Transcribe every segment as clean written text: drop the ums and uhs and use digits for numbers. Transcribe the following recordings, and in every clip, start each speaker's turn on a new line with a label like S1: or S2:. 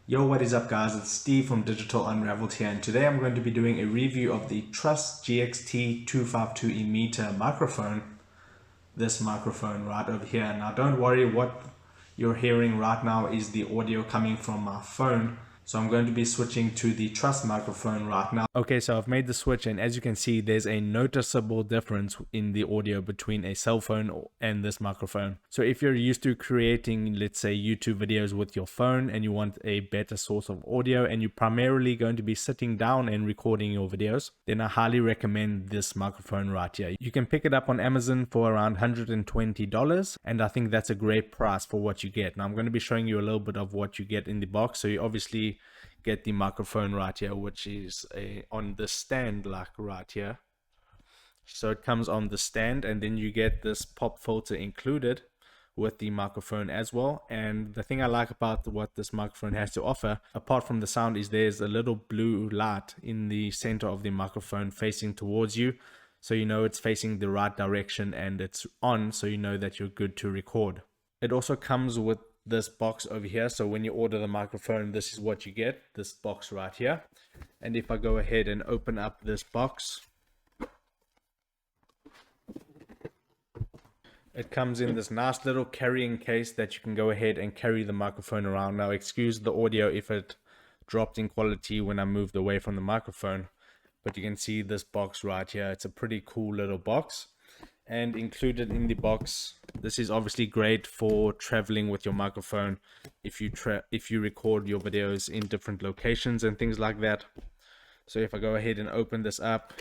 S1: Yo, what is up guys? It's Steve from Digital Unraveled here, and today I'm going to be doing a review of the Trust GXT 252 Emita microphone. This microphone right over here. Now don't worry, what you're hearing right now is the audio coming from my phone. So I'm going to be switching to the Trust microphone right now. Okay, so I've made the switch, and as you can see, there's a noticeable difference in the audio between a cell phone and this microphone. So if you're used to creating, let's say, YouTube videos with your phone and you want a better source of audio and you're primarily going to be sitting down and recording your videos, then I highly recommend this microphone right here. You can pick it up on Amazon for around $120, and I think that's a great price for what you get. Now I'm going to be showing you a little bit of what you get in the box. So you obviously get the microphone right here, which is on the stand, like right here. So it comes on the stand, and then you get this pop filter included with the microphone as well. And the thing I like about what this microphone has to offer, apart from the sound, is there's a little blue light in the center of the microphone facing towards you, so you know it's facing the right direction and it's on, so you know that you're good to record. It also comes with this box over here. So when you order the microphone, this is what you get, this box right here. And if I go ahead and open up this box, it comes in this nice little carrying case that you can go ahead and carry the microphone around. Now excuse the audio if it dropped in quality when I moved away from the microphone, but you can see this box right here. It's a pretty cool little box. And included in the box, this is obviously great for traveling with your microphone if you record your videos in different locations and things like that. So if I go ahead and open this up,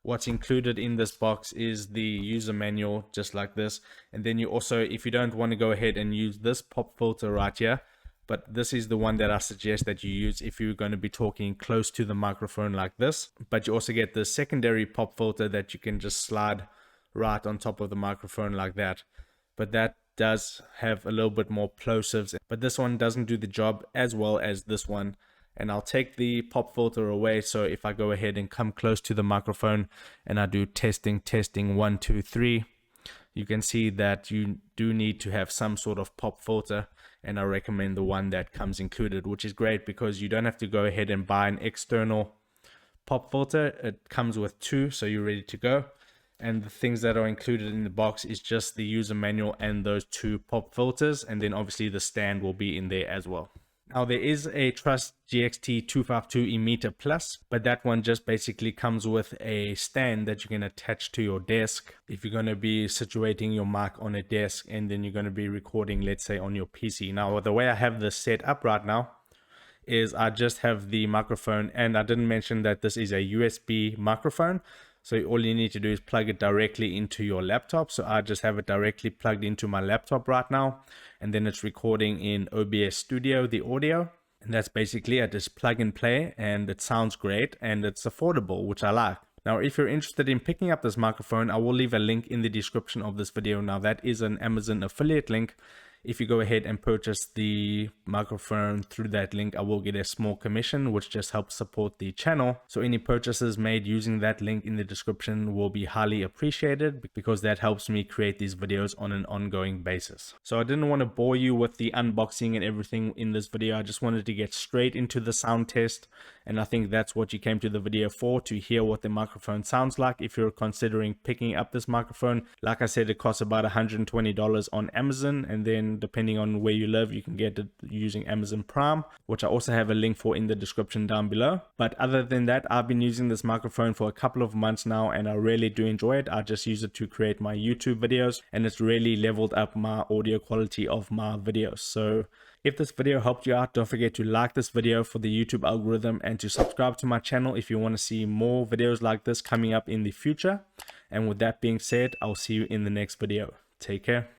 S1: what's included in this box is the user manual, just like this. And then you also, if you don't want to go ahead and use this pop filter right here, but this is the one that I suggest that you use if you're going to be talking close to the microphone like this. But you also get the secondary pop filter that you can just slide right on top of the microphone like that. But that does have a little bit more plosives, but this one doesn't do the job as well as this one. And I'll take the pop filter away, so if I go ahead and come close to the microphone and I do testing 1 2 3, you can see that you do need to have some sort of pop filter, and I recommend the one that comes included, which is great because you don't have to go ahead and buy an external pop filter. It comes with two, so you're ready to go. And the things that are included in the box is just the user manual and those two pop filters, and then obviously the stand will be in there as well. Now there is a Trust GXT 252 Emita Plus, but that one just basically comes with a stand that you can attach to your desk if you're going to be situating your mic on a desk and then you're going to be recording, let's say, on your PC. Now the way I have this set up right now is I just have the microphone, and I didn't mention that this is a USB microphone. So all you need to do is plug it directly into your laptop. So I just have it directly plugged into my laptop right now. And then it's recording in OBS Studio, the audio. And that's basically it. Just plug and play, and it sounds great and it's affordable, which I like. Now, if you're interested in picking up this microphone, I will leave a link in the description of this video. Now that is an Amazon affiliate link. If you go ahead and purchase the microphone through that link, I will get a small commission, which just helps support the channel. So any purchases made using that link in the description will be highly appreciated, because that helps me create these videos on an ongoing basis. So I didn't want to bore you with the unboxing and everything in this video. I just wanted to get straight into the sound test. And I think that's what you came to the video for, to hear what the microphone sounds like if you're considering picking up this microphone. Like I said, it costs about $120 on Amazon, and then depending on where you live, you can get it using Amazon Prime, which I also have a link for in the description down below. But other than that, I've been using this microphone for a couple of months now, and I really do enjoy it. I just use it to create my YouTube videos, and it's really leveled up my audio quality of my videos. So if this video helped you out, don't forget to like this video for the YouTube algorithm, and to subscribe to my channel if you want to see more videos like this coming up in the future. And with that being said, I'll see you in the next video. Take care.